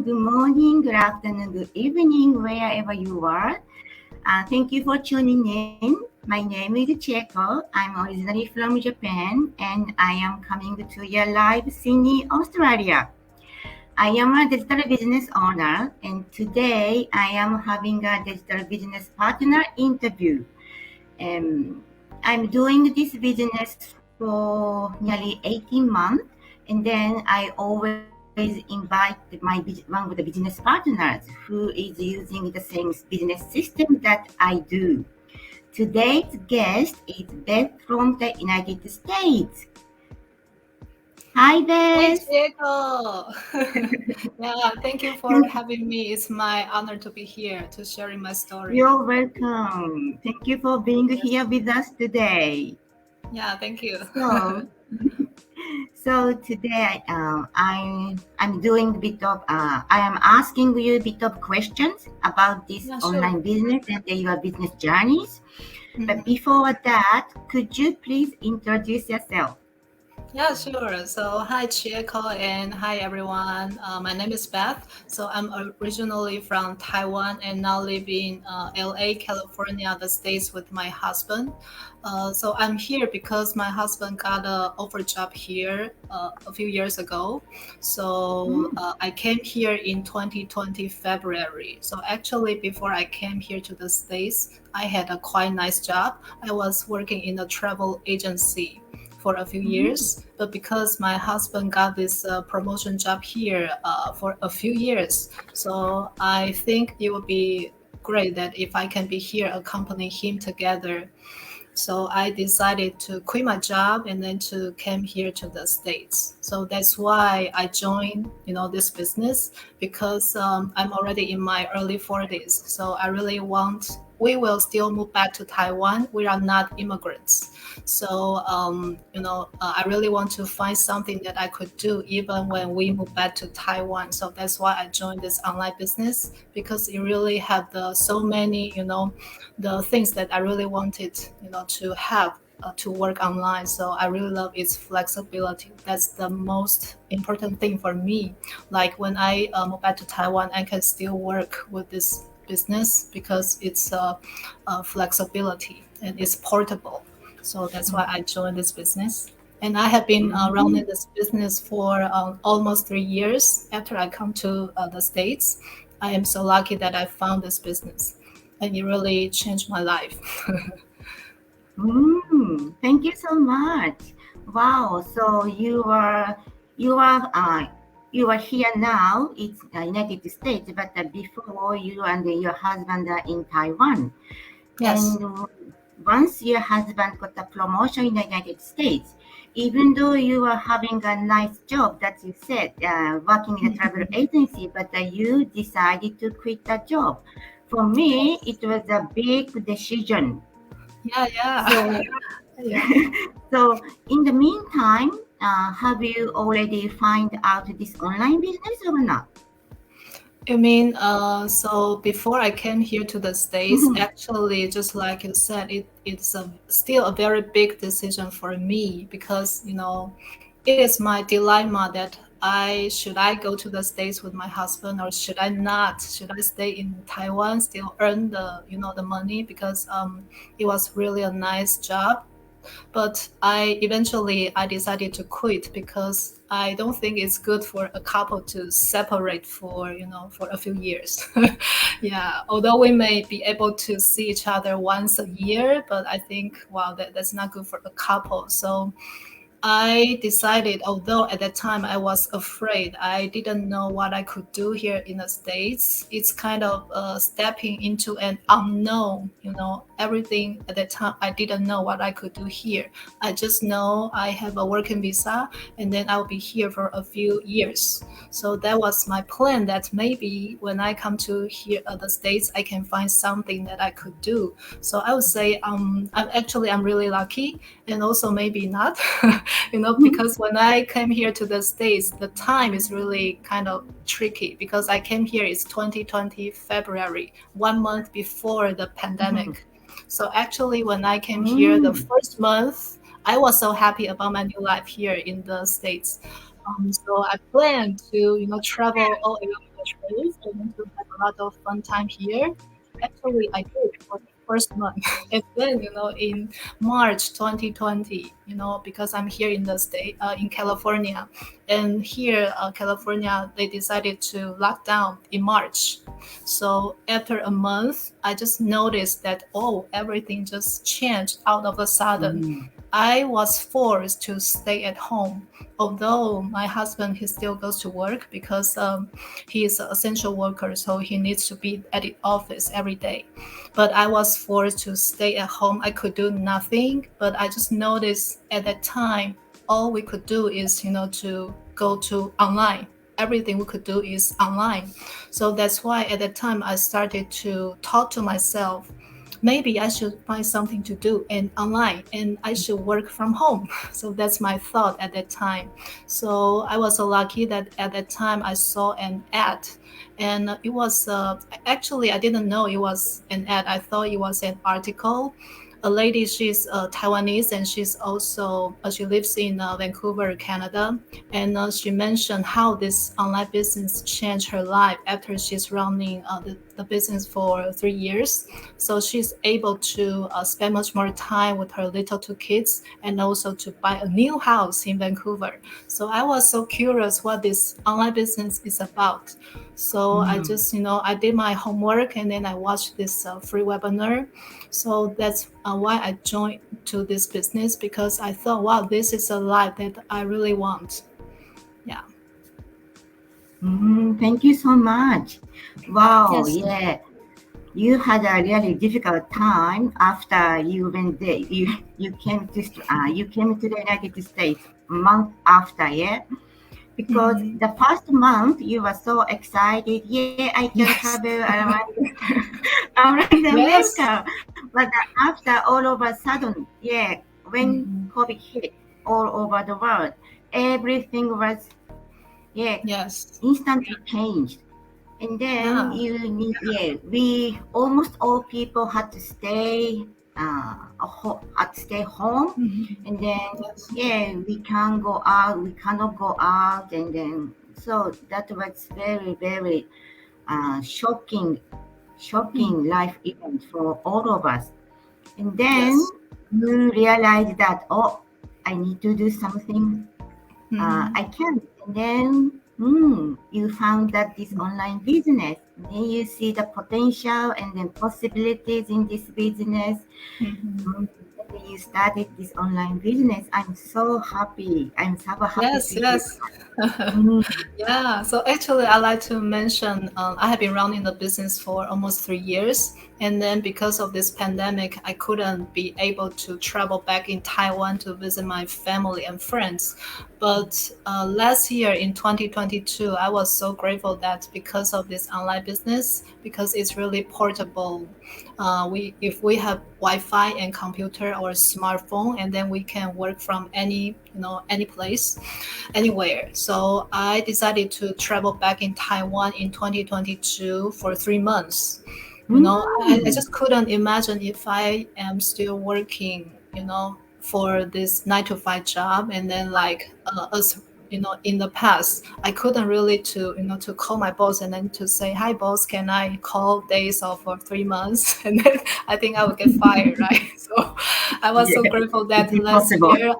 good morning, good afternoon, good evening, wherever you are. Thank you for tuning in. My name is Chieko. I'm originally from Japan and I am coming to your live Sydney, Australia. I am a digital business owner and today I am having a digital business partner interview. Um, I'm doing this business for nearly 18 months, and then I always invite one of the business partners who is using the same business system that I do. Today's guest is Beth from the United States. Hi, Hey, Beth. Diego. Yeah, thank you for having me. It's my honor to be here to sharing my story. You're welcome. Thank you for being Yes. here with us today. Yeah, thank you. So, So today I'm doing a bit of I am asking you a bit of questions about this Yeah, sure. online business and your business journeys. But Mhm. before that, could you please introduce yourself? Yeah, sure. So, hi, Chieko, and hi, everyone. My name is Beth. So, I'm originally from Taiwan and now live in LA, California, the States, with my husband. So, I'm here because my husband got an offer job here a few years ago. So, Mm, I came here in 2020 February. So, actually, before I came here to the States, I had a quite nice job. I was working in a travel agency for a few mm, years. But because my husband got this promotion job here for a few years, so I think it would be great that if I can be here accompany him together. So I decided to quit my job and then to came here to the States. So that's why I joined, this business because I'm already in my early 40s. So I really want, we will still move back to Taiwan. We are not immigrants. So, I really want to find something that I could do even when we move back to Taiwan. So that's why I joined this online business because it really have so many, the things that I really wanted, to have to work online. So I really love its flexibility. That's the most important thing for me. Like when I move back to Taiwan, I can still work with this business because it's flexibility and it's portable. So that's why I joined this business. And I have been mm. running this business for almost 3 years after I come to the States. I am so lucky that I found this business and it really changed my life. Thank you so much. Wow. So you are you are here now. It's United States, but before you and your husband are in Taiwan. Yes. And once your husband got a promotion in the United States, even though you are having a nice job that you said, working in a travel agency, but you decided to quit the job. For me, Yes. it was a big decision. Yeah, yeah. So, Yeah. so in the meantime, have you already find out this online business or not? You mean, so before I came here to the States, actually, just like you said, it's still a very big decision for me because, it is my dilemma that should I go to the States with my husband or should I not? Should I stay in Taiwan, still earn the money because it was really a nice job, but I decided to quit because I don't think it's good for a couple to separate for a few years. Yeah, although we may be able to see each other once a year, but I think wow, that's not good for a couple. So I decided, although at that time I was afraid, I didn't know what I could do here in the States. It's kind of stepping into an unknown, everything at that time. I didn't know what I could do here. I just know I have a working visa and then I'll be here for a few years. So that was my plan that maybe when I come to here, the States, I can find something that I could do. So I would say I'm really lucky and also maybe not. Because when I came here to the States, the time is really kind of tricky because I came here is 2020 February, 1 month before the pandemic. So actually, when I came here, the Mm, first month, I was so happy about my new life here in the States. So I planned to, travel all around the States. I want to have a lot of fun time here. Actually, I did for the first month. And then, in March 2020, because I'm here in the state, in California, and here, California, they decided to lock down in March. So after a month, I just noticed that, oh, everything just changed out of a sudden. Mm, I was forced to stay at home, although my husband he still goes to work because he is an essential worker, so he needs to be at the office every day. But I was forced to stay at home. I could do nothing, but I just noticed at that time all we could do is to go to online. Everything we could do is online. So that's why at that time I started to talk to myself, maybe I should find something to do and online and I should work from home. So that's my thought at that time. So I was so lucky that at that time I saw an ad, and it was actually I didn't know it was an ad. I thought it was an article. A lady, she's Taiwanese, and she's also she lives in Vancouver, Canada, and she mentioned how this online business changed her life after she's running the business for 3 years. So she's able to spend much more time with her little two kids and also to buy a new house in Vancouver. So I was so curious what this online business is about. So I mm, just, I did my homework and then I watched this free webinar. So that's why I joined to this business, because I thought, wow, this is a life that I really want. Yeah. thank you so much. Wow, Yes. yeah. You had a really difficult time after you went there. You came to the United States a month after, yeah. Because Hmm. the first month you were so excited, yeah, I can Yes. travel around around Yes. America. But after all of a sudden, yeah, when Hmm. COVID hit all over the world, everything was, yeah, Yes. instantly changed. And then Yeah. you need, yeah, we almost all people had to stay, had to stay home, Hmm. and then Yes. yeah, we can't go out, we cannot go out, and then so that was very shocking, Mm. shocking life event for all of us. And then Yes. you realize that, oh, I need to do something, Hmm. I can. And then you found that this online business, and then you see the potential and then possibilities in this business. Hmm. Mm, and then you started this online business. I'm so happy. I'm so happy Yes. to hear. Yes. Mm, Yeah, so actually, I like to mention I have been running the business for almost 3 years, and then because of this pandemic, I couldn't be able to travel back in Taiwan to visit my family and friends. But last year in 2022, I was so grateful that because of this online business, because it's really portable. We if we have Wi-Fi and computer or smartphone, and then we can work from any place, anywhere. So I decided to travel back in Taiwan in 2022 for 3 months. I mm, just couldn't imagine if I am still working, for this 9 to 5 job, and then like us. In the past, I couldn't really to call my boss and then to say, "Hi, boss, can I call days off for 3 months?" And then I think I would get fired, right? So I was so yeah, grateful it's that last impossible. year,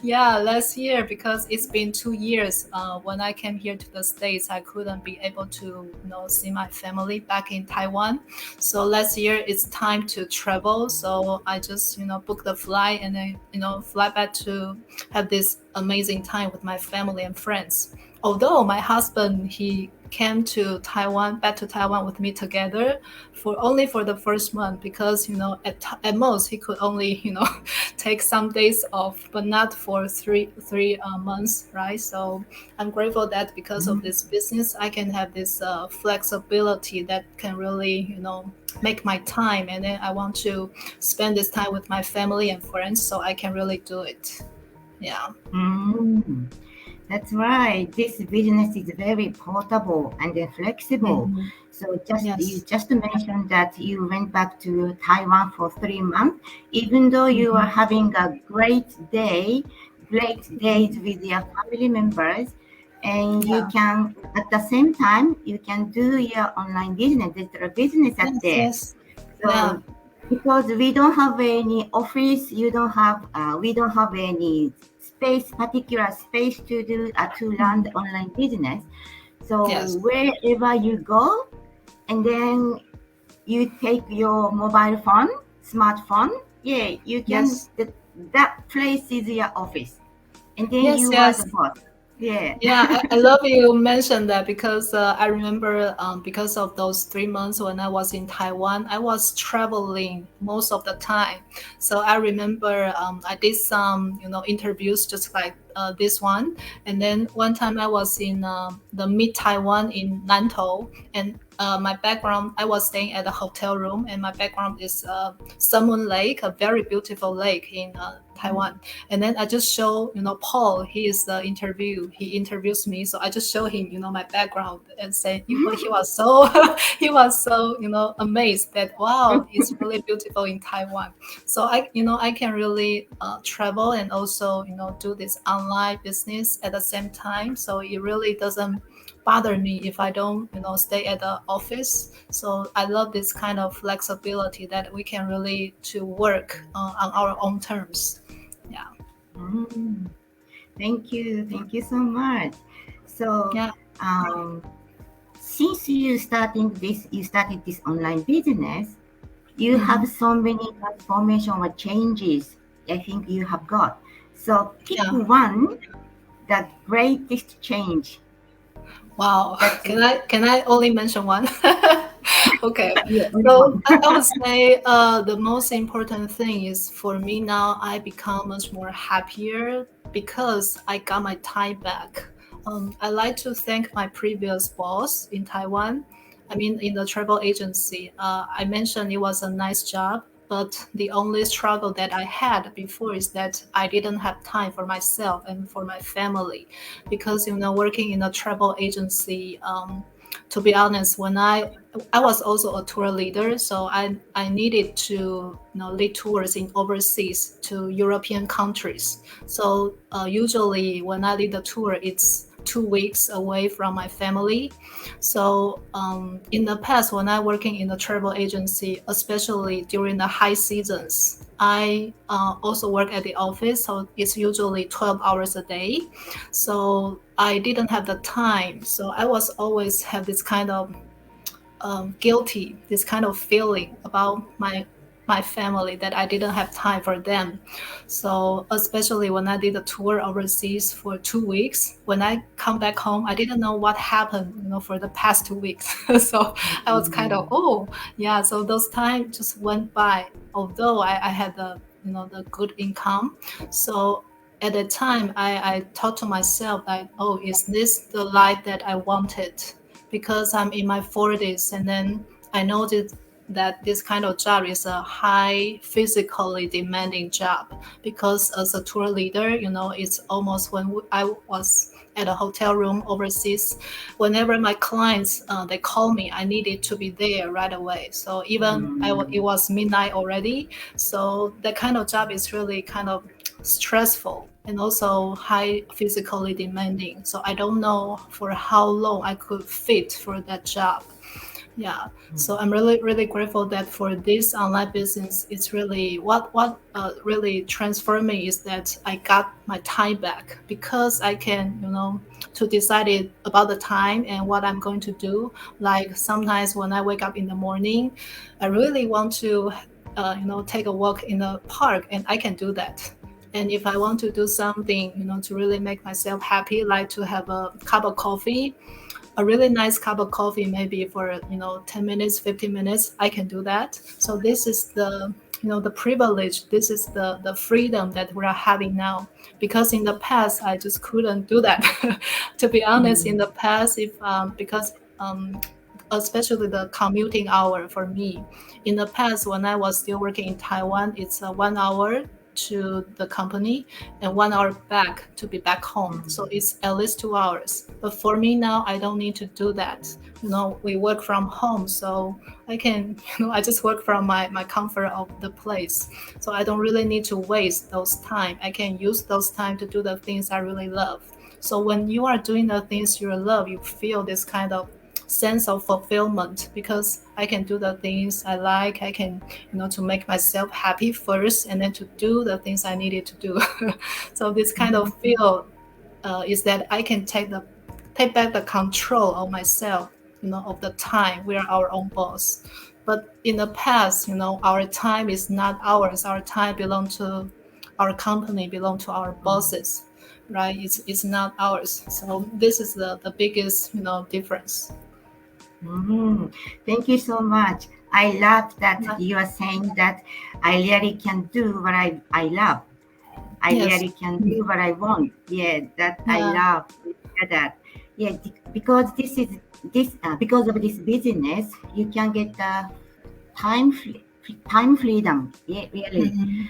yeah, last year, because it's been 2 years. When I came here to the States, I couldn't be able to, see my family back in Taiwan. So last year it's time to travel. So I just, booked the flight and then, fly back to have this amazing time with my family and friends. Although my husband, he came to Taiwan, back to Taiwan with me together for only for the first month, because at most he could only take some days off, but not for three months, right? So I'm grateful that because of Mm, this business, I can have this flexibility that can really make my time, and then I want to spend this time with my family and friends, so I can really do it. Yeah. mm. That's right. This business is very portable and then flexible. Hmm. So just you Yes. just mentioned that you went back to Taiwan for 3 months, even though you are Hmm. having a great day, great days with your family members. and you Yeah. can at the same time you can do your online business, digital business at Yes. there. Yes. Yeah. So because we don't have any office, you don't have we don't have any space, particular space to do to run the Mhm. online business. So Yes. wherever you go, and then you take your mobile phone, smartphone, yeah, you can Yes. that place is your office, and then Yes. you are Yes. the boss. Yeah. Yeah, I love you mentioned that because I remember because of those 3 months when I was in Taiwan, I was traveling most of the time. So I remember I did some, interviews just like this one. And then one time I was in the mid Taiwan in Nantou, and my background, I was staying at a hotel room, and my background is Sun Lake, a very beautiful lake in Taiwan. And then I just show, Paul, he is the interview. He interviews me. So I just show him, my background and say, he was so, he was so, amazed that, wow, it's really beautiful in Taiwan. So I can really travel and also, do this online business at the same time. So it really doesn't bother me if I don't, stay at the office. So I love this kind of flexibility that we can really to work on our own terms. Yeah. Mm, thank you so much. So, Yeah. um, since you started this online business, you Hmm. have so many transformation or changes. I think you have got. So pick Yeah. one, the greatest change. Wow. That's it. Can I only mention one? Okay. Yeah, only So one. I would say the most important thing is for me now I become much more happier because I got my time back. I like to thank my previous boss in Taiwan. I mean, in the travel agency, I mentioned it was a nice job, but the only struggle that I had before is that I didn't have time for myself and for my family because working in a travel agency, to be honest, when I was also a tour leader, so I needed to lead tours in overseas to European countries. So usually when I lead the tour, it's 2 weeks away from my family. So in the past, when I working in a travel agency, especially during the high seasons, I also work at the office, so it's usually 12 hours a day. So I didn't have the time. So I was always have this kind of guilty, this kind of feeling about my family that I didn't have time for them. So especially when I did a tour overseas for 2 weeks, when I come back home, I didn't know what happened, for the past 2 weeks. So I was kind of, Mm, oh yeah. So those time just went by, although I had the good income. So at the time, I thought to myself like, oh, is this the life that I wanted? Because I'm in my 40s, and then I noticed that this kind of job is a high physically demanding job because as a tour leader, it's almost when I was at a hotel room overseas, whenever my clients they call me, I needed to be there right away. So even it mm, was midnight already. So that kind of job is really kind of stressful and also high physically demanding. So I don't know for how long I could fit for that job. Yeah. mm, So I'm really really grateful that for this online business, it's really what really transformed me is that I got my time back because I can to decide it about the time and what I'm going to do. Like sometimes when I wake up in the morning, I really want to take a walk in the park, and I can do that. And if I want to do something, to really make myself happy, like to have a cup of coffee, a really nice cup of coffee, maybe for 10 minutes, 15 minutes, I can do that. So this is the privilege. This is the freedom that we are having now. Because in the past, I just couldn't do that. To be honest, in mm, the past, if because especially the commuting hour for me. In the past, when I was still working in Taiwan, it's 1 hour to the company and 1 hour back to be back home. mm, So it's at least 2 hours. But for me now, I don't need to do that. We work from home, so I can, I just work from my comfort of the place. So I don't really need to waste those time. I can use those time to do the things I really love. So when you are doing the things you love, you feel this kind of sense of fulfillment because I can do the things I like. I can, to make myself happy first, and then to do the things I needed to do. So this kind of feel is that I can take back the control of myself, of the time. We are our own boss. But in the past, our time is not ours. Our time belong to our company, belong to our bosses, right? It's not ours. So this is the biggest, difference. Mhm. Thank you so much. I love that Yeah. you are saying that I really can do what I love. I Yes. really can do what I want. Yeah, that I Yeah. love to hear that. Yeah, because because of this business, you can get the time freedom. Yeah, really. Mm-hmm.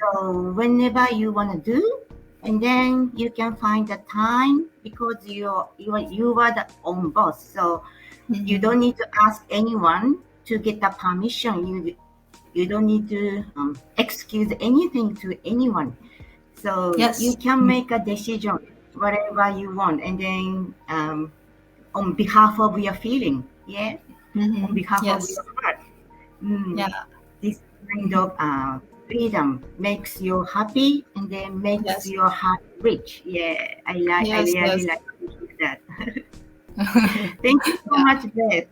So whenever you want to do, and then you can find the time because you are the own boss. So you Mm-hmm. don't need to ask anyone to get the permission. You don't need to excuse anything to anyone. So you Yes. can make a decision whatever you want, and then on behalf of your feeling, yeah, on Mm-hmm. behalf of your Yes. heart. Yeah. This kind of freedom makes you happy, and then makes Yes. your heart rich. Yeah, I Yes. really Yes. like to hear that. Thank you so Yeah. much, Beth.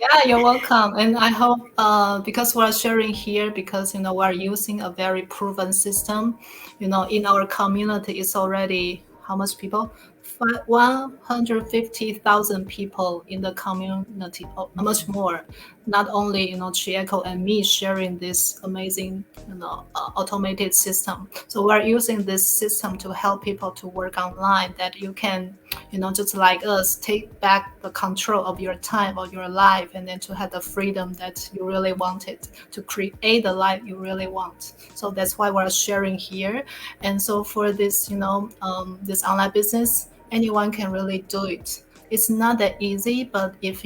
Yeah, you're welcome. And I hope because we're sharing here, because we're using a very proven system, in our community, it's already how much people? 150,000 people in the community, much more. Not only Chieko and me sharing this amazing automated system. So we're using this system to help people to work online. That you can just like us, take back the control of your time or your life, and then to have the freedom that you really wanted, to create the life you really want. So that's why we're sharing here. And so for this, this online business, anyone can really do it. It's not that easy, but if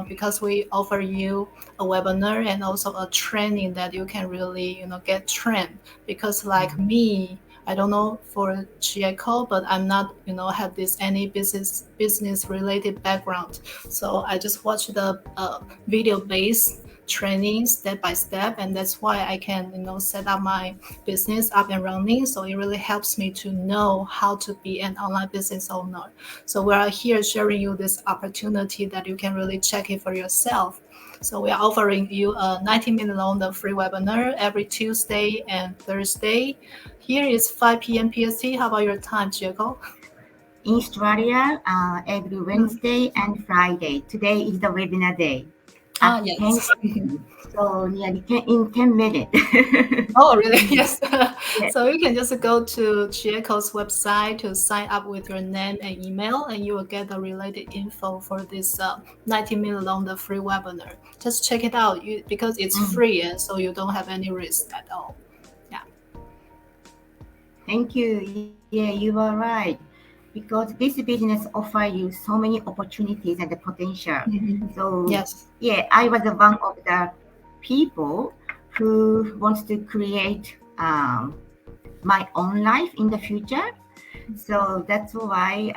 because we offer you a webinar and also a training that you can really, get trained. Because like me, I don't know for Chieko, but I'm not, have this any business related background. So I just watch the video based training step by step, and that's why I can, set up my business up and running. So it really helps me to know how to be an online business owner. So we are here sharing you this opportunity that you can really check it for yourself. So we are offering you a 90-minute long free webinar every Tuesday and Thursday. Here is 5 p.m. PST. How about your time, Diego? In Australia, every Mm. Wednesday and Friday. Today is the webinar day at Ah, yes. 10 so nearly 10 minutes. Oh, really? Yes. Yeah. So you can just go to Chieco's website to sign up with your name and email, and you will get the related info for this 90-minute long the free webinar. Just check it out because it's Mm. free, and so you don't have any risk at all. Yeah. Thank you. Yeah, you are right. Because this business offer you so many opportunities and the potential. Mhm. So Yes. yeah, I was one of the people who wants to create my own life in the future. So that's why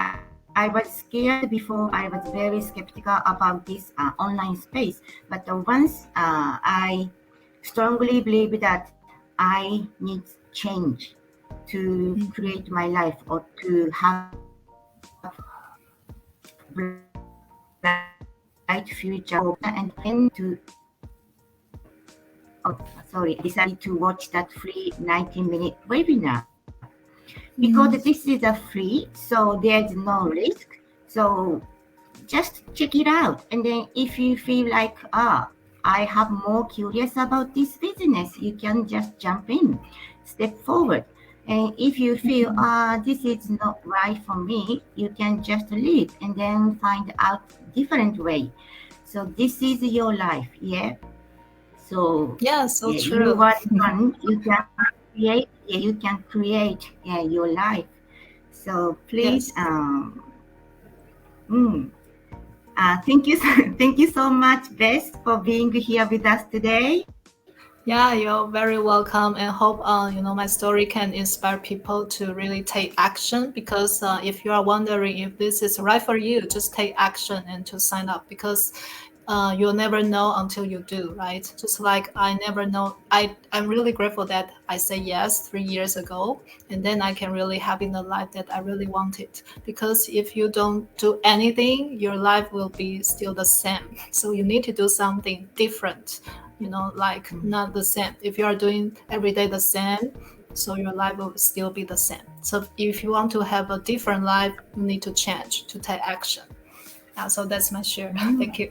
I was scared before. I was very skeptical about this online space. But once I strongly believe that I need change to Mhm. create my life or to have bright future. So I decided to watch that free 90-minute webinar because Mhm. this is a free, so there's no risk. So just check it out, and then if you feel like I have more curious about this business, you can just jump in, step forward. And if you feel Mhm. this is not right for me, you can just leave and then find out different way. So this is your life, yeah. So Yeah, so yeah, you true. are the one, you can create, yeah, you can create, yeah, your life. So please Yes. mm, thank you, thank you so much, Beth, for being here with us today. Yeah, you're very welcome, and hope my story can inspire people to really take action. Because if you are wondering if this is right for you, just take action and to sign up. Because you'll never know until you do, right? Just like I never know. I'm really grateful that I say yes 3 years ago, and then I can really have in the life that I really wanted. Because if you don't do anything, your life will be still the same. So you need to do something different, like not the same. If you are doing every day the same, so your life will still be the same. So if you want to have a different life, you need to change, to take action. Yeah, so that's my share. Mm. Thank you.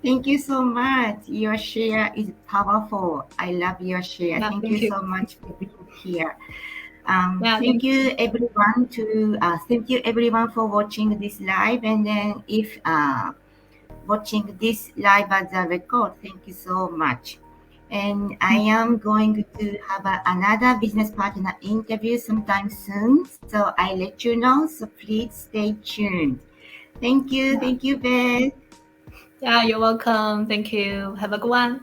Thank you so much. Your share is powerful. I love your share. Yeah, Thank you thank you. so much for being here. Yeah, Thank thank you. you everyone to thank you everyone for watching this live. And then if watching this live as a record, thank you so much. And I am going to have another business partner interview sometime soon. So I let you know. So please stay tuned. Yeah, Thank you, Beth. yeah, you're welcome. Thank you. Have a good one.